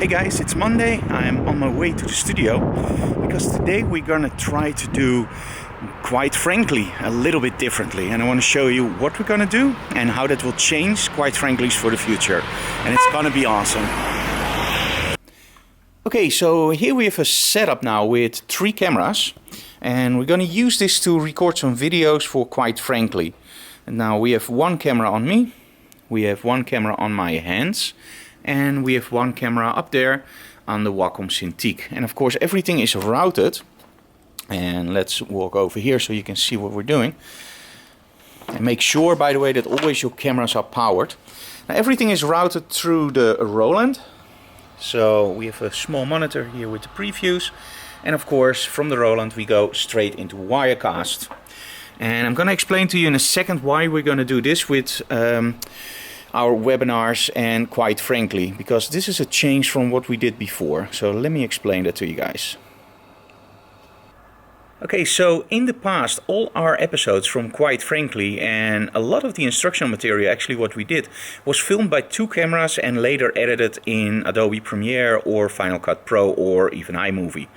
Hey guys, it's Monday. I'm on my way to the studio because today we're gonna try to do, quite frankly, a little bit differently. And I want to show you what we're gonna do and how that will change, quite frankly, for the future. And it's gonna be awesome. Okay, so here we have a setup now with 3 cameras. And we're gonna use this to record some videos for Quite Frankly. And now we have 1 camera on me. We have 1 camera on my hands. And we have 1 camera up there on the Wacom Cintiq. And of course everything is routed. And let's walk over here so you can see what we're doing. And make sure, by the way, that always your cameras are powered. Now, everything is routed through the Roland. So we have a small monitor here with the previews. And of course from the Roland we go straight into Wirecast. And I'm going to explain to you in a second why we're going to do this with our webinars and Quite Frankly, because this is a change from what we did before. So let me explain that to you guys. Okay, so in the past all our episodes from Quite Frankly and a lot of the instructional material, actually what we did, was filmed by 2 cameras and later edited in Adobe Premiere or Final Cut Pro or even iMovie.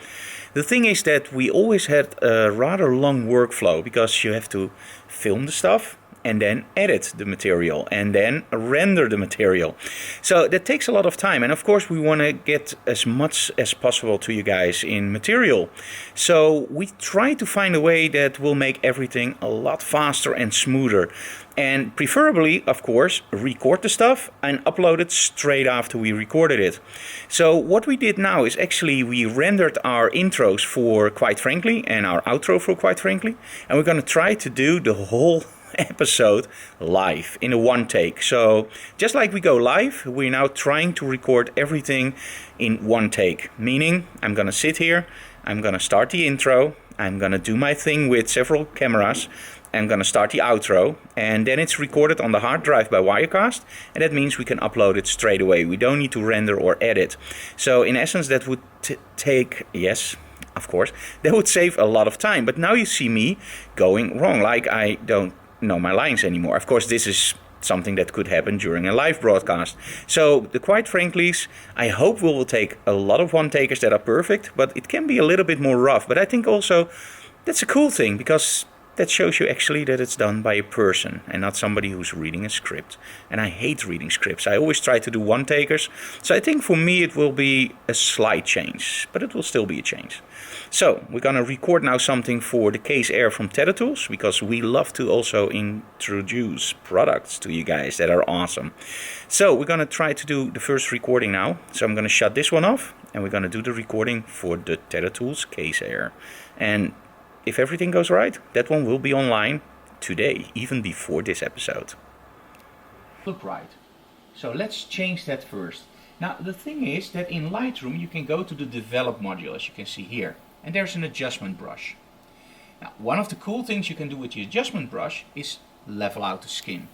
The thing is that we always had a rather long workflow because you have to film the stuff and then edit the material and then render the material. So that takes a lot of time, and of course we want to get as much as possible to you guys in material. So we try to find a way that will make everything a lot faster and smoother. And preferably, of course, record the stuff and upload it straight after we recorded it. So what we did now is actually we rendered our intros for Quite Frankly and our outro for Quite Frankly. And we're going to try to do the whole episode live in a 1 take. So just like we go live, we're now trying to record everything in 1 take. Meaning I'm going to sit here, I'm going to start the intro, I'm going to do my thing with several cameras, I'm going to start the outro, and then it's recorded on the hard drive by Wirecast, and that means we can upload it straight away. We don't need to render or edit. So in essence that would take, yes, of course, that would save a lot of time. But now you see me going wrong, like I don't know my lines anymore. Of course this is something that could happen during a live broadcast. So the Quite Franklys, I hope we will take a lot of 1-takers that are perfect, but it can be a little bit more rough. But I think also that's a cool thing, because that shows you actually that it's done by a person and not somebody who's reading a script. And I hate reading scripts. I always try to do 1-takers. So I think for me it will be a slight change, but it will still be a change. So we're going to record now something for the Case Air from TetherTools, because we love to also introduce products to you guys that are awesome. So we're going to try to do the first recording now. So I'm going to shut this one off and we're going to do the recording for the TetherTools Case Air. And if everything goes right, that one will be online today, even before this episode. Look right. So let's change that first. Now the thing is that in Lightroom you can go to the Develop module, as you can see here, and there's an adjustment brush. Now one of the cool things you can do with the adjustment brush is level out the skin.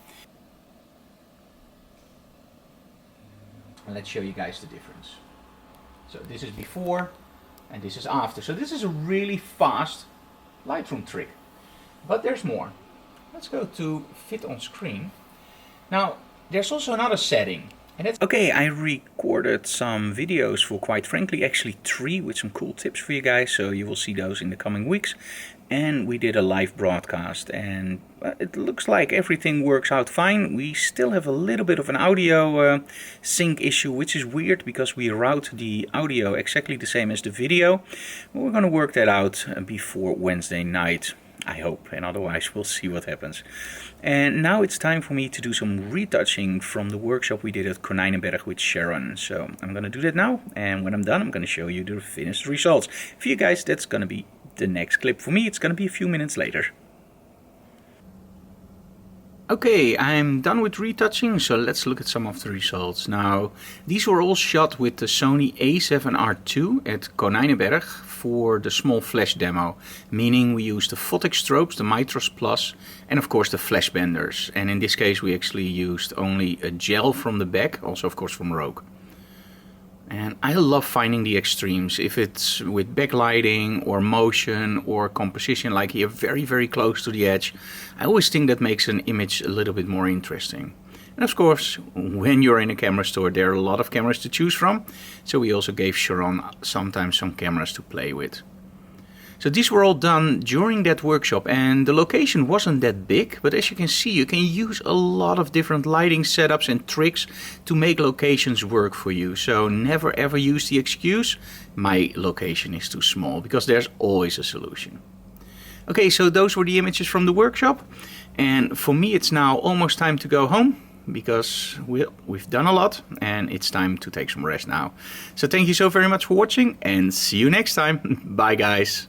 And let's show you guys the difference. So this is before and this is after. So this is a really fast Lightroom trick, but there's more. Let's go to Fit on Screen. Now there's also another setting, and that's okay. I recorded some videos for Quite Frankly, actually 3, with some cool tips for you guys, so you will see those in the coming weeks. And we did a live broadcast, and it looks like everything works out fine. We still have a little bit of an audio sync issue, which is weird because we route the audio exactly the same as the video. But we're going to work that out before Wednesday night, I hope, and otherwise we'll see what happens. And now it's time for me to do some retouching from the workshop we did at Konijnenberg with Sharon. So I'm going to do that now, and when I'm done I'm going to show you the finished results. For you guys that's going to be the next clip. For me it's going to be a few minutes later. Okay, I'm done with retouching, so let's look at some of the results. Now, these were all shot with the Sony A7R II at Konijnenberg for the small flash demo, meaning we used the Photic strobes, the Mitros Plus, and of course the flash benders. And in this case we actually used only a gel from the back, also of course from Rogue. And I love finding the extremes, if it's with backlighting or motion or composition, like here very close to the edge. I always think that makes an image a little bit more interesting. And of course, when you're in a camera store, there are a lot of cameras to choose from. So we also gave Sharon sometimes some cameras to play with. So these were all done during that workshop, and the location wasn't that big, but as you can see, you can use a lot of different lighting setups and tricks to make locations work for you. So never ever use the excuse, my location is too small, because there's always a solution. Okay, so those were the images from the workshop, and for me it's now almost time to go home, because we've done a lot and it's time to take some rest now. So thank you so very much for watching, and see you next time. Bye guys.